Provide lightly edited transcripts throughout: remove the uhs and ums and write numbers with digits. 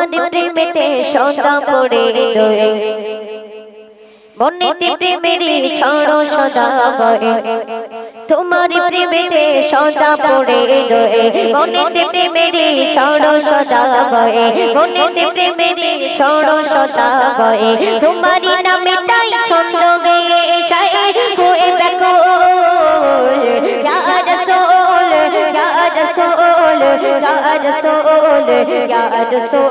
তোমার প্রেমেতে সদা পড়ে রয়ে মনেতে প্রেমেরই ছড়ো সদা বয়ে তোমার প্রেমেতে সদা পড়ে রয়ে মনেতে প্রেমেরই ছড়ো সদা বয়ে মনেতে প্রেমেরই ছড়ো সদা বয়ে তোমারই নামে তাই ছন্দ গেয়ে যায় হয়ে ব্যাকুল ইয়া রাসূল ইয়া রাসূল ইয়া রাসূল ইয়া রাসূল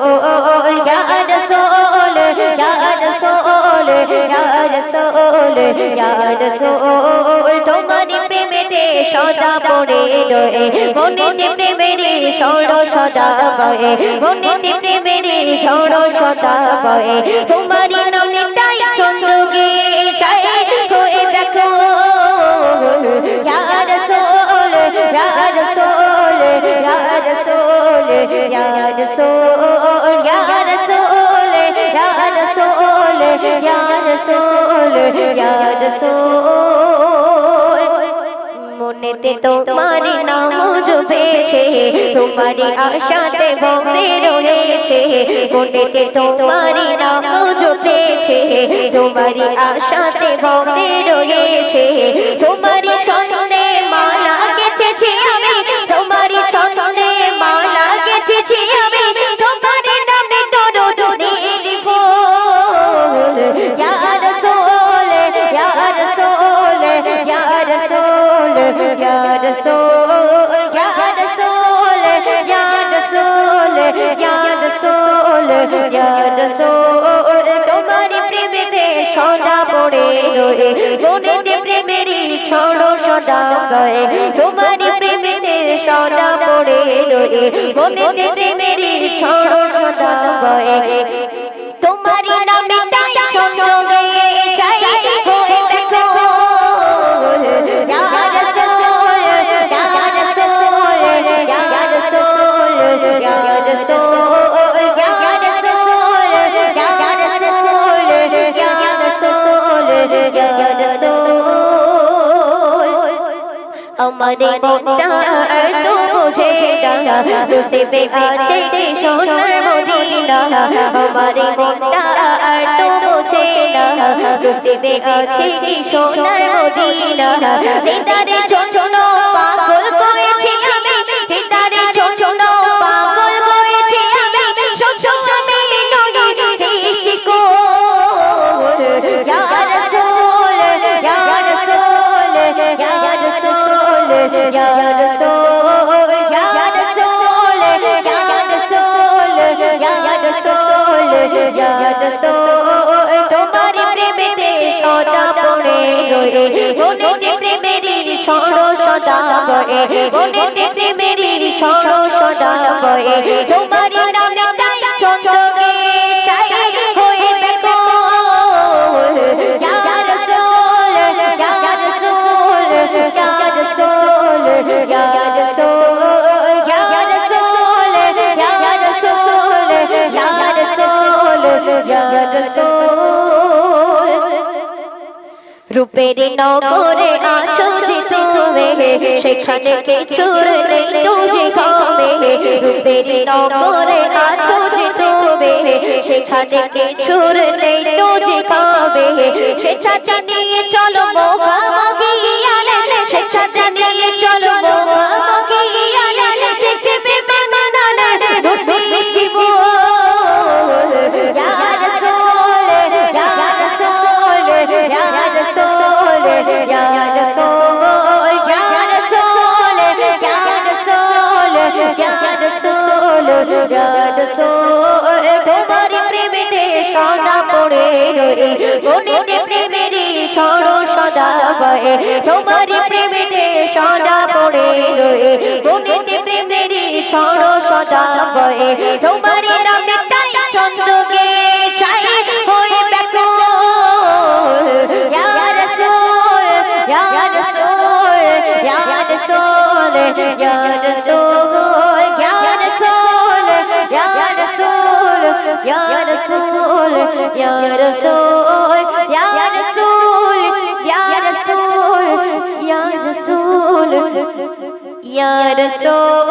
ইয়া রাসূল ইয়া রাসূল ইয়া রাসূল ইয়া রাসূল তোমারই প্রেমেতে সদা পড়ে রয়ে মনেতে প্রেমেরই ঝড় সদা বয়ে মনেতে প্রেমেরই ঝড় সদা বয়ে তোমারই নামে তাই ছন্দ গেয়ে যায় হয়ে ব্যাকুল ইয়া রাসূল ইয়া রাসূল ইয়া রাসূল ইয়া রাসূল ইয়া রাসূল ইয়া রাসূল ইয়া রাসূল ইয়া রাসূল মনেতে তোমারি নাম জপেছে তোমারি আশাতে বন্দে রয়েছে মনেতে তোমারি নাম জপেছে তোমারি আশাতে বন্দে রয়েছে তোমারি ছন্দে মালা গেঁথেছি আমি তোমারি ছন্দে মালা গেঁথেছি আমি তোমারি নামে দরুদ নীল ফুল ইয়া রাসূল ইয়া রাসূল ইয়া রাসূল ইয়া রাসূল ইয়া রাসূল ইয়া রাসূল ইয়া রাসূল ইয়া রাসূল তোমারি প্রেমেতে সদা পড়ে রয়ে মনেতে প্রেমেরই ঝড় সদা বয়ে তোমারি প্রেমেতে সদা পড়ে রয়ে মনেতে প্রেমেরই ঝড় সদা বয়ে তোমারি নামে তাই ছন্দ গেয়ে যায় হয়ে ব্যাকুল ইয়া রাসূল ইয়া রাসূল ইয়া রাসূল ইয়া রাসূল ইয়া রাসূল ইয়া রাসূল ইয়া রাসূল ইয়া রাসূল আমারে মনটা আর তো বোঝে না নসিবে আছে কি সোনার মদিনা আমারে মনটা আর তো বোঝে না নসিবে আছে কি সোনার মদিনা দিদারে ছোট পাগল করেছি আমি দিদারে ছোট পাগল করেছি আমি ছোট আমি নই সৃষ্টি কোন ইয়া রাসূল ইয়া রাসূল ইয়া রাসূল ইয়া রাসূল ইয়া রাসূল ইয়া রাসূল ইয়া রাসূল ইয়া রাসূল তোমারি প্রেমেতে সদা পড়ে রয়ে মনেতে প্রেমেরই ঝড় সদা বয়ে মনেতে প্রেমেরই ঝড় সদা বয়ে তোমারি নামে তাই ছন্দ গেয়ে যায় হয়ে ব্যাকুল ইয়া রাসূল ইয়া রাসূল ইয়া রাসূল ইয়া রাসূল ইয়া রাসূল ইয়া রাসূল ইয়া রাসূল ইয়া রাসূল রূপের নগরে আছো যে তুমি সেখানে কিছুর নেই তুঝে কমে রূপের নগরে আছো যে তুমি সেখানে কিছুর নেই তুঝে কমে সেটাকে নিয়ে চলো মুখামুখি আলে সেটাকে নিয়ে চলো মুখামুখি আলে দেখবে মানানা সৃষ্টি বল ইয়া রাসূল ইয়া রাসূল ইয়া রাসূল ইয়া রাসূল ইয়া রাসূল ইয়া রাসূল ইয়া রাসূল ইয়া রাসূল তোমারি প্রেমেতে সদা পড়ে রয়ে মনেতে প্রেমেরই ঝড় সদা বয়ে তোমারি প্রেমেতে সদা পড়ে রয়ে মনেতে প্রেমেরই ঝড় সদা বয়ে তোমারি নামে তাই ছন্দ গেয়ে যায় হয়ে ব্যাকুল ইয়া রাসূল ইয়া রাসূল ইয়া রাসূল ইয়া রাসূল ইয়া রাসূল ইয়া রাসূল ইয়া রাসূল ইয়া রাসূল ইয়া রাসূল ইয়া রাসূল ইয়া রাসূল ইয়া রাসূল